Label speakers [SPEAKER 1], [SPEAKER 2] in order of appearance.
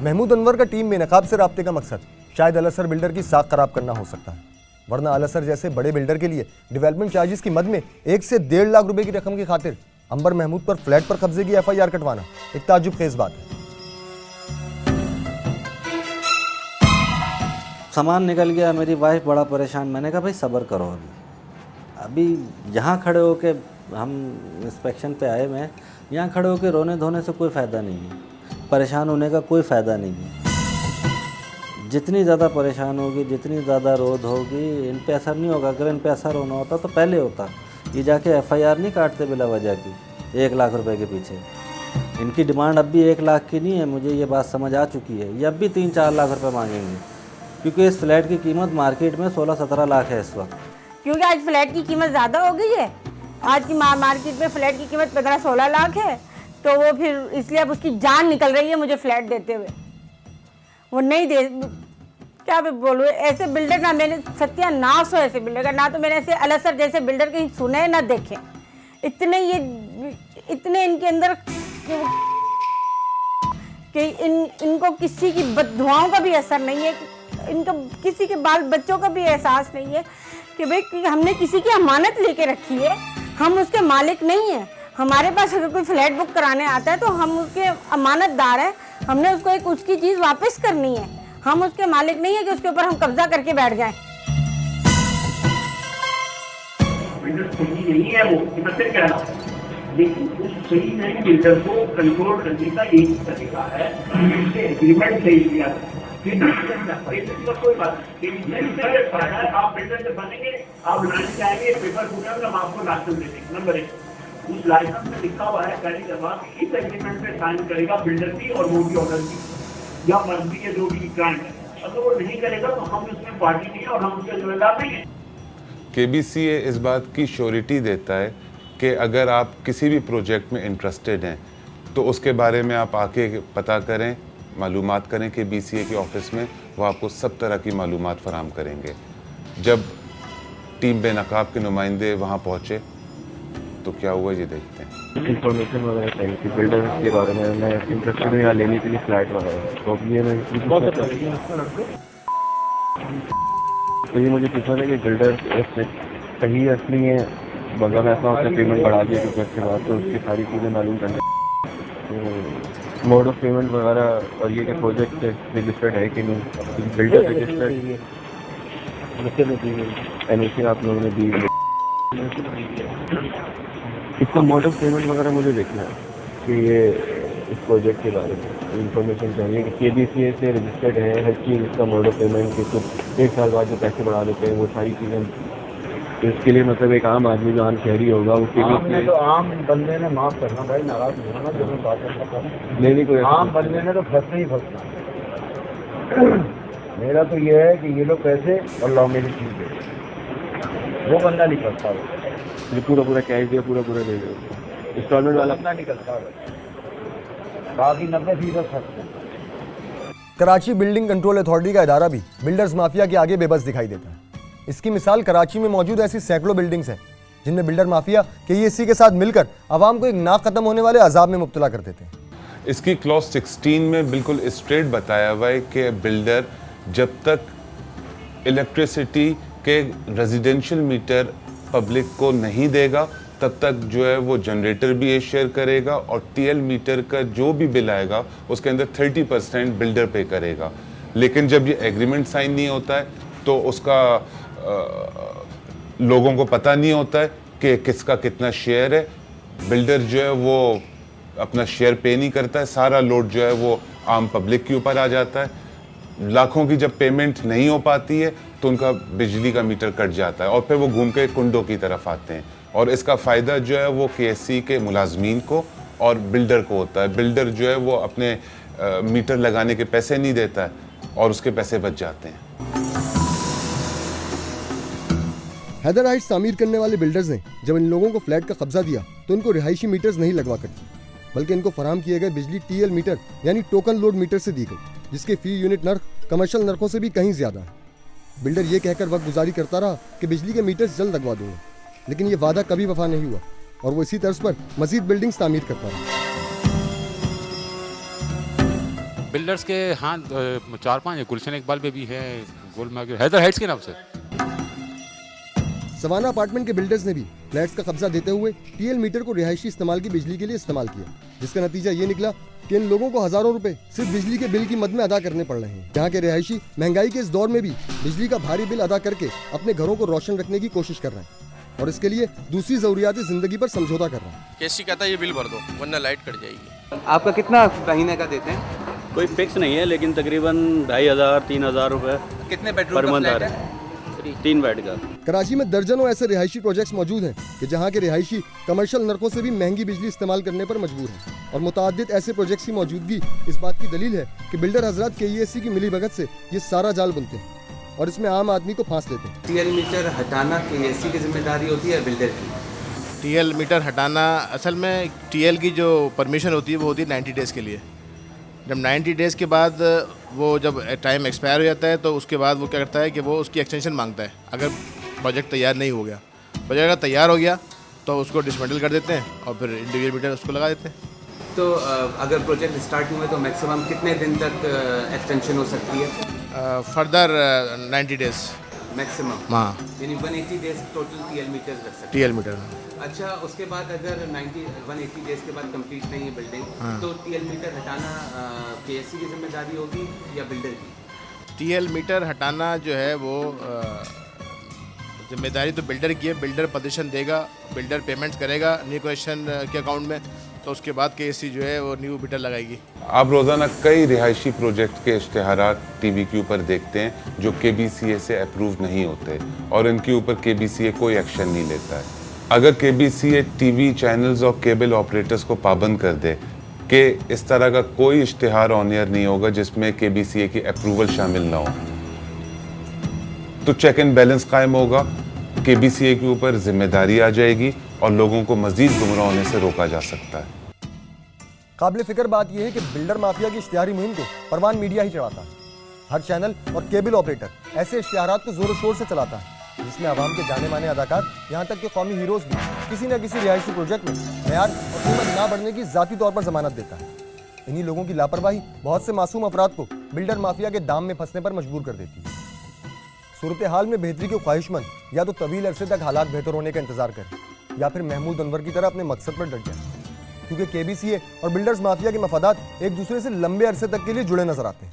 [SPEAKER 1] महमूद अनवर का टीम बेनकाब से राब्ते का मकसद शायद अल असर बिल्डर की साख खराब करना हो सकता है, वरना अल असर जैसे बड़े बिल्डर के लिए डेवलपमेंट चार्जेस की मद में 1 से 1.5 लाख रुपए की रकम की खातिर अंबर महमूद पर फ्लैट पर कब्जे की FIR कटवाना एक ताज्जुब खेज बात है।
[SPEAKER 2] सामान निकल गया, मेरी वाइफ बड़ा परेशान। मैंने कहा भाई सब्र करो, अभी यहाँ खड़े होके हम इंस्पेक्शन पे आए हुए हैं, यहाँ खड़े होके रोने धोने से कोई फ़ायदा नहीं है, परेशान होने का कोई फ़ायदा नहीं है। जितनी ज़्यादा परेशान होगी, जितनी ज़्यादा रोध होगी, इन पे असर नहीं होगा। अगर इन पे असर होना होता तो पहले होता। ये जाके FIR नहीं काटते बिला वजह की 1 लाख रुपए के पीछे। इनकी डिमांड अब भी 1 लाख की नहीं है, मुझे ये बात समझ आ चुकी है। ये अब भी 3-4 लाख रुपए मांगेंगे, क्योंकि इस फ्लैट की कीमत मार्केट में 16-17 लाख है इस वक्त।
[SPEAKER 3] क्योंकि आज फ्लैट की कीमत ज़्यादा हो गई है। आज की मार्केट में फ्लैट की कीमत 15-16 लाख है, तो वो फिर इसलिए अब उसकी जान निकल रही है मुझे फ्लैट देते हुए। वो नहीं दे, क्या मैं बोलूँ, ऐसे बिल्डर ना मैंने सत्यानाश हो ऐसे बिल्डर का, ना तो मैंने ऐसे अल असर जैसे बिल्डर कहीं सुने ना देखे। इतने इनके अंदर कि इनको किसी की बददुआओं का भी असर नहीं है, इनको किसी के बाल बच्चों का भी एहसास नहीं है कि भाई कि हमने किसी की अमानत लेके रखी है, हम उसके मालिक नहीं हैं। हमारे पास अगर कोई फ्लैट बुक कराने आता है तो हम उसके अमानतदार हैं, हमने उसको एक उसकी चीज़ वापस करनी है। हम उसके मालिक नहीं है कि उसके ऊपर हम कब्जा करके बैठ जाएं।
[SPEAKER 4] सही नहीं है वो, मैं फिर कह रहा हूँ, लेकिन उस सही नहीं बिल्डर को कंट्रोल करने का एक तरीका है, एग्रीमेंट सही किया कोई बात नहीं। आप बिल्डर से बनेंगे, आप लाइन से आएंगे, पेपर फूटेंगे, हम आपको लाइसेंस दे देंगे। नंबर 1, उस लाइसेंस में लिखा हुआ है पहली दफा इस एग्रीमेंट पे साइन करेगा बिल्डर की और वो भी ऑनर की या मर्जी के जो भी क्लाइंट है। अगर वो नहीं करेगा तो हम उसमें पार्टी नहीं है और हम उसके जिम्मेदार नहीं है।
[SPEAKER 5] KBCA इस बात की श्योरिटी देता है कि अगर आप किसी भी प्रोजेक्ट में इंटरेस्टेड हैं तो उसके बारे में आप आके पता करें, मालूमात करें KBCA के ऑफिस में, वो आपको सब तरह की मालूमात फराहम करेंगे। जब टीम बेनकाब के नुमाइंदे वहाँ पहुँचे तो क्या हुआ ये देखते हैं।
[SPEAKER 6] इंफॉर्मेशन वगैरह चाहिए थी बिल्डर के बारे में, मैं इंटरेस्टेड हूँ या लेने के लिए फ्लैट वगैरह, तो ये मुझे पूछा था कि बिल्डर सही असली है, मगर मैं ऐसा उससे पेमेंट बढ़ा दिया क्योंकि उसके बाद तो उसकी सारी चीज़ें मालूम करने, मोड ऑफ पेमेंट वगैरह और ये कि प्रोजेक्ट रजिस्टर्ड है कि नहीं, बिल्डर रजिस्टर्ड NOC आप लोगों ने दी, इसका मोड ऑफ पेमेंट वगैरह मुझे देखना है कि ये इस प्रोजेक्ट के बारे में इंफॉर्मेशन चाहिए कि KBCA से रजिस्टर्ड है हर चीज़, इसका मोड ऑफ पेमेंट कि तो 1 साल बाद जो पैसे बढ़ा देते हैं वो सारी चीज़ें। तो इसके लिए मतलब एक आम आदमी जो आम शहरी होगा उसके लिए
[SPEAKER 7] तो आम बंदे ने माफ़ करना भाई, नाराज होना ना, जो मैं बात करना
[SPEAKER 6] नहीं कोई
[SPEAKER 7] आम बंदे ने तो फंसना ही फंसना। मेरा तो ये है कि ये लोग पैसे और लाओ मेरी चीज़ दे, वो बंदा नहीं फंसता,
[SPEAKER 6] पूरा कैश दिया, पूरा दे दो, इंस्टॉलमेंट वाला
[SPEAKER 7] अपना निकलता है, बाकी 90% फंसते।
[SPEAKER 1] कराची बिल्डिंग कंट्रोल अथॉरिटी का इदारा भी बिल्डर्स माफिया के आगे बेबस दिखाई देता है। इसकी मिसाल कराची में मौजूद ऐसी सैकड़ों बिल्डिंग्स हैं जिनमें बिल्डर माफिया KEC के साथ मिलकर आवाम को एक ना खत्म होने वाले अजाब में मुब्तला कर देते हैं।
[SPEAKER 5] इसकी क्लॉज 16 में बिल्कुल स्ट्रेट बताया हुआ है कि बिल्डर जब तक इलेक्ट्रिसिटी के रेजिडेंशियल मीटर पब्लिक को नहीं देगा तब तक जो है वो जनरेटर भी ये शेयर करेगा और TL मीटर का जो भी बिल आएगा उसके अंदर 30% बिल्डर पे करेगा। लेकिन जब ये एग्रीमेंट साइन नहीं होता है तो उसका लोगों को पता नहीं होता है कि किसका कितना शेयर है। बिल्डर जो है वो अपना शेयर पे नहीं करता है, सारा लोड जो है वो आम पब्लिक के ऊपर आ जाता है। लाखों की जब पेमेंट नहीं हो पाती है तो उनका बिजली का मीटर कट जाता है और फिर वो घूम के कुंडों की तरफ आते हैं और इसका फ़ायदा जो है वो KSC के मुलाजमीन को और बिल्डर को होता है। बिल्डर जो है वो अपने मीटर लगाने के पैसे नहीं देता है और उसके पैसे बच जाते हैं।
[SPEAKER 1] हैदर हाइट्स तामीर करने वाले बिल्डर्स ने जब इन लोगों को फ्लैट का कब्जा दिया तो इनको रिहायशी मीटर्स नहीं लगवा कर दी, बल्कि इनको फराहम किए गए बिजली TL मीटर यानी टोकन लोड मीटर से दी गई, जिसके फी यूनिट नर्क कमर्शियल नर्कों से भी कहीं ज्यादा है। बिल्डर ये कहकर वक्त गुजारी करता रहा कि बिजली के मीटर्स जल्द लगवा दूंगा, लेकिन ये वादा कभी वफा नहीं हुआ और वो इसी तर्ज पर मजीद बिल्डिंग्स तामीर करता रहा।
[SPEAKER 8] बिल्डर्स के हाँ 4-5 गुलशन इकबाल पे भी है, गोलमार्ग हैदर हाइट्स के नाम से।
[SPEAKER 1] सवाना अपार्टमेंट के बिल्डर्स ने भी फ्लैट्स का कब्जा देते हुए टीएल मीटर को रिहायशी इस्तेमाल की बिजली के लिए इस्तेमाल किया, जिसका नतीजा ये निकला कि इन लोगों को हजारों रुपए सिर्फ बिजली के बिल की मद में अदा करने पड़ रहे हैं। यहाँ के रिहायशी महंगाई के इस दौर में भी बिजली का भारी बिल अदा करके अपने घरों को रोशन रखने की कोशिश कर रहे हैं और इसके लिए दूसरी जरूरियाती जिंदगी पर समझौता कर रहे हैं।
[SPEAKER 9] केसी कहता है ये बिल भर दो वरना लाइट कट जाएगी।
[SPEAKER 10] आपका कितना महीने का देते हैं?
[SPEAKER 11] कोई फिक्स नहीं है, लेकिन तकरीबन 2500-3000 रुपए
[SPEAKER 10] कितने बेडरूम का फ्लैट है?
[SPEAKER 11] 3 बेड का।
[SPEAKER 1] कराची में दर्जनों ऐसे रिहायशी प्रोजेक्ट्स मौजूद हैं कि जहां के रिहायशी कमर्शियल नरकों से भी महंगी बिजली इस्तेमाल करने पर मजबूर हैं और मुताद्दिद ऐसे प्रोजेक्ट्स की मौजूदगी इस बात की दलील है कि बिल्डर हजरात KESC की मिलीभगत से ये सारा जाल बुनते हैं और इसमें आम आदमी को फांस लेते हैं।
[SPEAKER 10] टीएल मीटर हटाना KESC की जिम्मेदारी होती है बिल्डर की?
[SPEAKER 9] टीएल मीटर हटाना असल में टीएल की जो परमिशन होती है वो होती है 90 डेज़ के लिए। जब 90 डेज़ के बाद वो जब टाइम एक्सपायर हो जाता है तो उसके बाद वो क्या करता है कि वो उसकी एक्सटेंशन मांगता है। अगर प्रोजेक्ट तैयार नहीं हो गया, प्रोजेक्ट अगर तैयार हो गया तो उसको डिसमेंटल कर देते हैं और फिर इंडिविजुअल मीटर उसको लगा देते हैं।
[SPEAKER 10] तो अगर प्रोजेक्ट स्टार्ट हुए तो मैक्सिमम कितने दिन तक एक्सटेंशन हो सकती है?
[SPEAKER 9] Further 90 days
[SPEAKER 10] maximum.
[SPEAKER 9] हाँ,
[SPEAKER 10] यानी 180 डेज टोटल टीएल मीटर रख सकते हैं।
[SPEAKER 9] TL meter.
[SPEAKER 10] अच्छा, उसके बाद अगर 180 डेज के बाद कंप्लीट नहीं है बिल्डिंग, तो टीएल मीटर हटाना KESC की जिम्मेदारी होगी या बिल्डर की?
[SPEAKER 9] टीएल मीटर हटाना जो है वो जिम्मेदारी तो बिल्डर की है। बिल्डर पोजीशन देगा, बिल्डर पेमेंट्स करेगा न्यू कनेक्शन के अकाउंट में, तो उसके बाद KESC जो है वो न्यू मीटर लगाएगी।
[SPEAKER 5] आप रोज़ाना कई रिहायशी प्रोजेक्ट के इश्तिहारात टीवी के ऊपर देखते हैं जो KBCA से अप्रूव नहीं होते और इनके ऊपर KBCA कोई एक्शन नहीं लेता है। अगर KBCA टीवी चैनल्स और केबल ऑपरेटर्स को पाबंद कर दे कि इस तरह का कोई इश्तिहार ऑन एयर नहीं होगा जिसमें KBCA की अप्रूवल शामिल ना हो, तो चेक एंड बैलेंस कायम होगा, KBCA के ऊपर जिम्मेदारी आ जाएगी और लोगों को मजीद गुमराह होने से रोका जा सकता है।
[SPEAKER 1] काबिल फिक्र बात यह है कि बिल्डर माफिया की इश्तिहारी मुहिम को परवान मीडिया ही चलाता है। हर चैनल और केबल ऑपरेटर ऐसे इश्तिहारात को जोरों शोर से चलाता है जिसमें आवाम के जाने माने अदाकार यहाँ तक कि कौमी हीरोज भी किसी न किसी रिहायशी प्रोजेक्ट में मयार और कीमत ना बढ़ने की जाती तौर पर जमानत देता है। इन्हीं लोगों की लापरवाही बहुत से मासूम अफराद को बिल्डर माफिया के दाम में फंसने पर मजबूर कर देती है। सूरत हाल में बेहतरी के ख्वाहिशमंद या तो तवील अरसे तक हालात बेहतर होने का इंतजार करें या फिर महमूद अनवर की तरह अपने मकसद पर डट जाए, क्योंकि KBCA और बिल्डर्स माफिया के मफादात एक दूसरे से लंबे अरसे तक के लिए जुड़े नजर आते हैं।